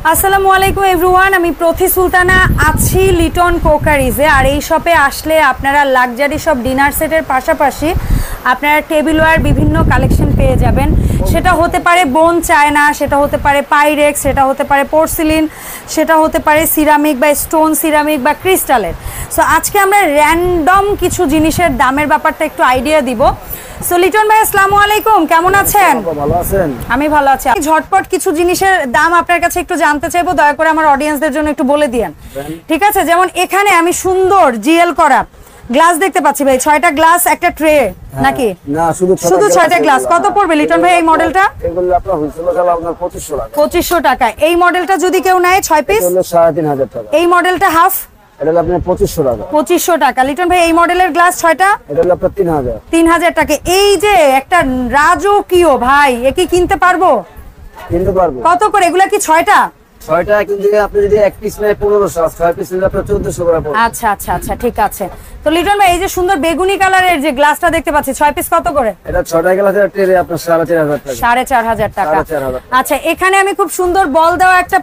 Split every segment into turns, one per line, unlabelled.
আসসালামু আলাইকুম এভরিওয়ান, আমি প্রথি সুলতানা আছি লিটন কোকারিজে। আর এই শপে আসলে আপনারা লাক্সারি সব ডিনার সেটের পাশাপাশি আপনারা টেবিলওয়্যার বিভিন্ন কালেকশন পেয়ে যাবেন। সেটা হতে পারে বোন চায়না, সেটা হতে পারে পাইরেক্স, সেটা হতে পারে পোর্সিলিন, সেটা হতে পারে সিরামিক বা স্টোন সিরামিক বা ক্রিস্টালের। সো আজকে আমরা র্যান্ডম কিছু জিনিসের দামের ব্যাপারটা একটু আইডিয়া দিব। সো লিটন ভাই আসসালামু আলাইকুম, কেমন আছেন?
ভালো আছেন?
আমি ভালো আছি। ঝটপট কিছু জিনিসের দাম আপনার কাছে একটু জানতে চাইবো, দয়া করে আমার অডিয়েন্সদের জন্য একটু বলে দিয়েন, ঠিক আছে? যেমন এখানে আমি সুন্দর জিএল করা গ্লাস দেখতে পাচ্ছি ভাই, 6টা গ্লাস একটা ট্রে নাকি?
না, শুধু
6টা গ্লাস। কত পড়বে লিটন ভাই এই মডেলটা?
এগুলো আপনার হোলসেল দাম আপনার 2500 টাকা।
2500 টাকা। এই মডেলটা যদি কেউ নেয় 6 পিস,
এটা হলো 3500 টাকা।
এই মডেলটা হাফ,
এটা হলো আপনার 2500 টাকা।
2500 টাকা। লিটন ভাই এই মডেলের গ্লাস 6টা,
এটা হলো আপনার 3000।
3000 টাকা। এই যে একটা রাজকীয় ভাই, এ কি কিনতে পারবো?
কিনতে পারবো।
কত করে এগুলা? কি 6টা?
6টা কিন্তু আপনি যদি এক পিস নেয় 1500, 6 পিস নিলে আপনার 1400 করে পড়বে।
আচ্ছা আচ্ছা আচ্ছা, ঠিক আছে। তো লিটন ভাই এই যে সুন্দর বেগুনি কালারের যে গ্লাসটা দেখতে পাচ্ছি, 6 পিস কত করে?
এটা 6টা গ্লাসের ট্রে আপনার 4500 টাকা।
4500 টাকা।
4500।
আচ্ছা, এখানে আমি খুব সুন্দর বল দেওয়া একটা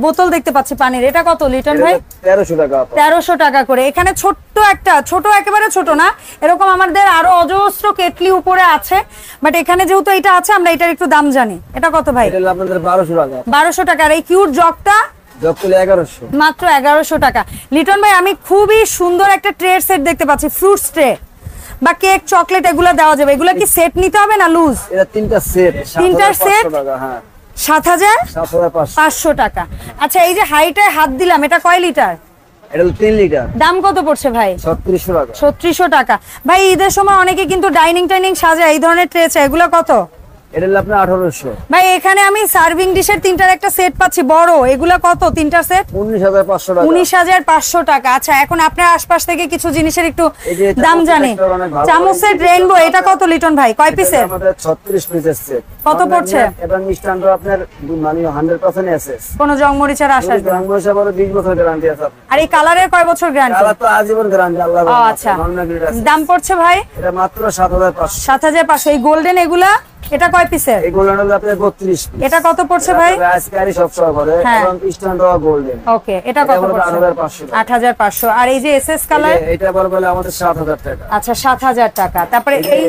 বোতল দেখতে পাচ্ছি পানির, এটা কত লিটন ভাই?
1300 টাকা।
1300 টাকা করে। এখানে ছোট্ট একটা, ছোট একেবারে ছোট না, এরকম আমাদের আরো অজস্র কেটলি উপরে আছে, বাট এখানে যেহেতু এটা আছে আমরা এটার একটু দাম জানি। এটা কত ভাই?
এটা হলো আপনাদের 1200 টাকা।
1200 টাকা। আর এই কিউট জগটা
জগ করলে 1100।
মাত্র 1100 টাকা। লিটন ভাই আমি খুবই সুন্দর একটা ট্রের সেট দেখতে পাচ্ছি, ফ্রুটস ট্রে বা কেক চকলেট এগুলা দেওয়া যাবে। এগুলা কি সেট নিতে হবে না লুজ?
এটা তিনটা সেট,
7500
টাকা। হ্যাঁ,
7500 টাকা। আচ্ছা, এই যে হাইটায় হাত দিলাম, এটা কয় লিটার?
এটা হলো 3 লিটার।
দাম কত পড়ছে ভাই?
3600 টাকা।
3600 টাকা। ভাই ঈদের সময় অনেকে কিন্তু ডাইনিং টাইনিং সাজায়, এই ধরনের ট্রে চাই, এগুলো কত?
এটা হলো আপনার 1800।
ভাই এখানে আমি সার্ভিং ডিশের 3টার একটা সেট পাচ্ছি বড়, এগুলা কত? 3টার সেট
19500 টাকা।
19500 টাকা। আচ্ছা, এখন আপনার আশপাশ থেকে কিছু জিনিসের একটু
এই যে
দাম জানি। চামচের রেইনবো, এটা কত লিটন ভাই? কয় পিসের?
আমাদের 36 পিসের সেট।
কত পড়ছে?
এবং মিষ্টান্ন আপনার মানে 100% এসএস।
কোন জংমরিচের আশা?
জংমরিচা বলে 20 বছর গ্যারান্টি আছে।
আর এই কালারের কয় বছর গ্যারান্টি?
কালার তো আজীবন গ্যারান্টি আল্লাহ।
আচ্ছা, দাম পড়ছে ভাই?
এটা মাত্র 7500।
7500। এই গোল্ডেন এগুলা, এটা কয় পিসের?
এগুলো হলো আপনার 32 পিস।
এটা কত পড়ছে ভাই?
রাজকারি সব সহ করে এবং স্ট্যান্ড গোল্ডেন।
ওকে, এটা কত পড়ছে?
8500।
8500। আর এই যে এসএস কালার,
এটা বলে আমাদের 7000 টাকা।
আচ্ছা 7000 টাকা। তারপরে এই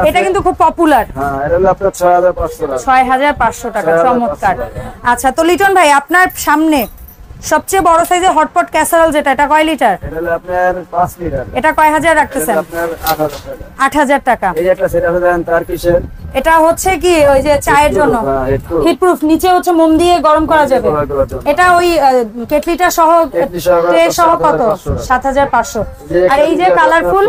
এটা কিন্তু খুব পপুলার।
হ্যাঁ, এটা হলো আপনার 6500 টাকা।
6500 টাকা, চমৎকার। আচ্ছা, তো লিটন ভাই আপনার সামনে সবচেয়ে বড় সাইজের হটপট ক্যাসারোল যেটা, এটা কয় লিটার?
এটা হলো আপনার 5 লিটার।
এটা কয় হাজার রাখতেছেন?
আপনার 8000 টাকা।
8000 টাকা।
এই যে একটা সেট আছে দেন, তার কিসের?
এটা হচ্ছে কি ওই যে চায়ের জন্য হিটপ্রুফ, নিচে হচ্ছে মোম দিয়ে গরম করা যাবে। এটা ওই কেটলিটা সহ ট্রে সহ কত? 7500। আর এই যে কালারফুল,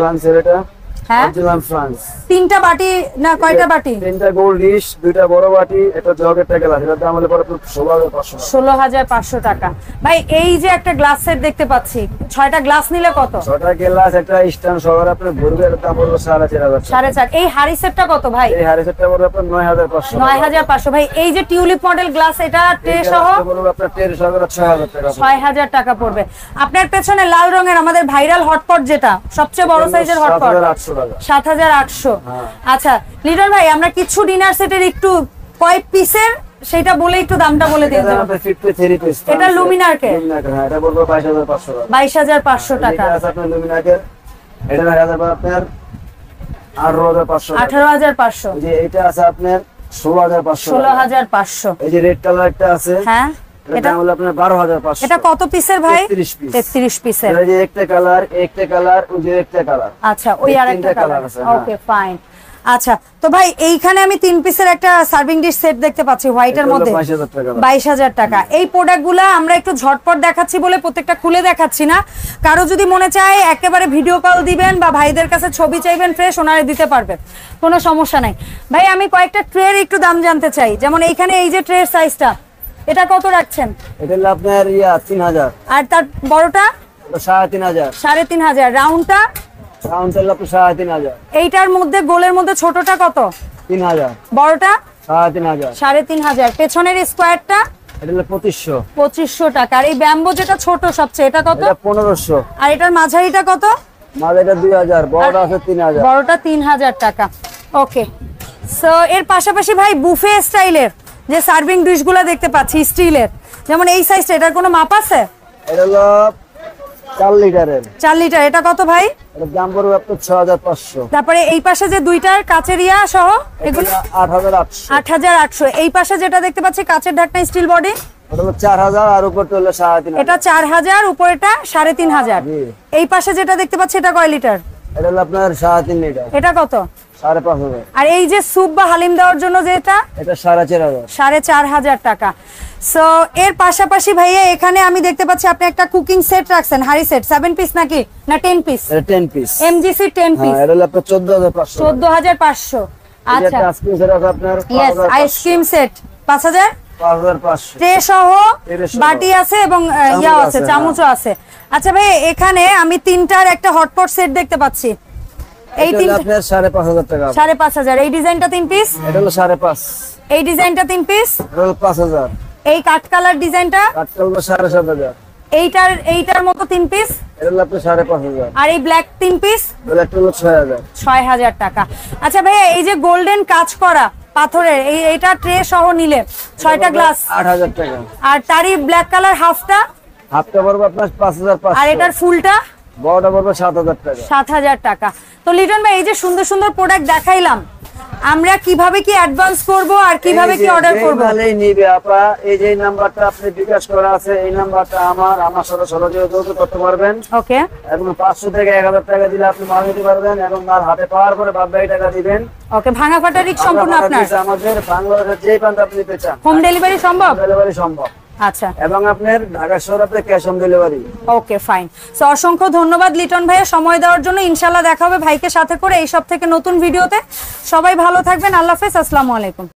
হ্যাঁ,
ফ্রান্স
3টা বাটি না কয়টা বাটি?
3টা গোল্ড ডিশ, 2টা বড় বাটি, এটা জগের টাকা লাগে। এটার দাম হলো পরে 16500।
16500 টাকা। ভাই এই যে একটা গ্লাস সেট দেখতে পাচ্ছি, 6টা গ্লাস নিলে কত?
6টা গ্লাস একটা স্ট্যান্ড সহ আপনি ভরবে, এর দাম হলো 4500।
4.5। এই হাড়ি সেটটা কত ভাই?
এই হাড়ি সেটটা পড়বে আপনার 9500।
9500। ভাই এই যে টিউলিপ মডেল গ্লাস, এটা ট্রে সহ
বলবো আপনার ট্রে সহ 6000 টাকা।
6000 টাকা পড়বে। আপনার পেছনে লাল রঙের আমাদের ভাইরাল হটপট যেটা সবচেয়ে বড় সাইজের হটপট, 7800। আচ্ছা লিটন ভাই, আমরা কিছু ডিনার সেটের একটু কয় পিসের সেটা বলে একটু দামটা বলে দিন। এটা লুমিনার কে?
হ্যাঁ, এটা বলবো 22500 টাকা।
22500 টাকা।
এটা আছে আপনার লুমিনার, এটা আপনার 18500 টাকা।
18500।
যে এটা আছে আপনার 16500 টাকা।
16500।
এই যে রেড কালার একটা আছে,
হ্যাঁ,
এটা হলো আপনার 12500।
এটা কত পিসের ভাই?
33
পিসের।
এই যে একটা কালার, ওই যে একটা কালার।
আচ্ছা, ওই আরেকটা কালার
আছে।
Okay fine. আচ্ছা, তো ভাই এইখানে আমি 3 পিসের একটা সার্ভিং ডিশ সেট দেখতে পাচ্ছি হোয়াইটের মধ্যে, 22000 টাকা। এই প্রোডাক্টগুলো আমরা একটু ঝটপট দেখাচ্ছি বলে প্রত্যেকটা খুলে দেখাচ্ছি না। কারো যদি মনে চায় একেবারে ভিডিও কল দিবেন বা ভাইদের কাছে ছবি চাইবেন ফ্রেশ, ওনারা দিতে পারবে, কোনো সমস্যা নাই। ভাই আমি কয়েকটা ট্রের একটু দাম জানতে চাই। যেমন এইখানে এই যে ট্রের সাইজটা, এটা কত রাখছেন?
এটা হলো আপনার 3000।
আর তার বড়টা
3500।
3500। রাউন্ডটা?
রাউন্ড হলো আপনার 3500।
এইটার মধ্যে গোলের মধ্যে ছোটটা কত?
3000।
বড়টা
3500।
3500। পেছনের স্কোয়ারটা?
এটা হলো
2500 টাকা। আর এই ব্যাম্বো যেটা ছোট সবচেয়ে, এটা কত?
এটা 1500।
আর এটার মাঝারিটা কত?
মাঝারিটা 2000, বড়টা আছে 3000।
বড়টা 3000 টাকা। ওকে, সো এর পাশাপাশি ভাই বুফে স্টাইলের যে সার্ভিং ডিশগুলো দেখতে পাচ্ছি স্টিলের, যেমন এই সাইজটা, এটার কোনো মাপ আছে?
এটা হলো 4 লিটারের।
4 লিটার, এটা কত ভাই?
এটার দাম পড়বে আপনার 6500।
তারপরে এই পাশে যে দুইটার কাচের ইয়া সহ এগুলো
8800।
8800। এই পাশে যেটা দেখতে পাচ্ছি কাচের ঢাকনা স্টিল বডি,
ওটা হলো 4000 আর উপরটা হলো 3500।
এটা 4000, উপরেটা 3500। এই পাশে যেটা দেখতে পাচ্ছি এটা কয় লিটার?
এটা হলো আপনার 3.5 লিটার।
এটা কত?
5500।
আর এই যে স্যুপ বা হালিম দেওয়ার জন্য যেটা,
এটা 4500।
4500 টাকা। সো এর পাশাপাশি ভাইয়া এখানে আমি দেখতে পাচ্ছি আপনি একটা কুকিং সেট রাখছেন, হাড়ি সেট 7 পিস নাকি না 10 পিস?
এটা 10 পিস।
MGC 10 piece.
হ্যাঁ, এটা হলো আপনার 14500।
14500। আচ্ছা,
এটা আইসক্রিম সেট আছে আপনার
ইয়েস, আইসক্রিম সেট 5000।
5500।
ট্রে সহ
ট্রে সহ।
বাটি আছে এবং ইয়া আছে, চামচও আছে। আচ্ছা ভাই এখানে আমি তিনটার একটা হটপট সেট দেখতে পাচ্ছি। এই তিনটা
আপনার 5500 টাকা।
5500। এই ডিজাইনটা 3 পিস।
এটা হলো 5.5।
এই ডিজাইনটা 3 পিস।
এটা হলো 5000।
এই কাট কালার ডিজাইনটা,
কাটকাল হলো 7500।
এইটার মতো 3 পিস।
এটা হলো আপনার 5500।
আর এই ব্ল্যাক 3 পিস,
এটা হলো 6000।
6000 টাকা। আচ্ছা ভাইয়া এই যে গোল্ডেন কাজ করা পাথরের এইটা ট্রে সহ নিলে 6টা গ্লাস
8000 টাকা।
আর তারই ব্ল্যাক কালার হাফটা,
হাফটা পড়বে আপনার 5500।
আর এটার ফুলটা
বড়টা পড়বে 7000 টাকা।
7000 টাকা। তো লিটন ভাই এই যে সুন্দর সুন্দর প্রোডাক্ট দেখাইলাম, আমরা কিভাবে কি অ্যাডভান্স করব আর কিভাবে কি অর্ডার করব?
মালেই নিবে আপা, এই যে নাম্বারটা আপনি বিকাশ করা আছে, এই নাম্বারটা আমার সাথে সরাসরি যোগাযোগ করতে পারবেন।
ওকে,
এবং 500 থেকে 1000 টাকা দিলে আপনি মাল নিতে পারবেন এবং মাল হাতে পাওয়ার পরে বাদ বাকি টাকা দিবেন।
ওকে, ভাঙা ফাটা রিস্ক সম্পূর্ণ আপনার।
আমাদের বাংলাদেশের যেই প্রান্তে আপনি নিতে চান
হোম ডেলিভারি সম্ভব?
ডেলিভারি সম্ভব।
আচ্ছা,
এবং আপনার ঢাকা শহর আপনি cash on delivery.
Okay fine. So অসংখ্য ধন্যবাদ লিটন ভাইয়া সময় দেওয়ার জন্য। ইনশাআল্লাহ দেখা হবে ভাইকে সাথে করে এই সব থেকে নতুন ভিডিওতে। সবাই ভালো থাকবেন, আল্লাহ হাফেজ, আসসালামু আলাইকুম।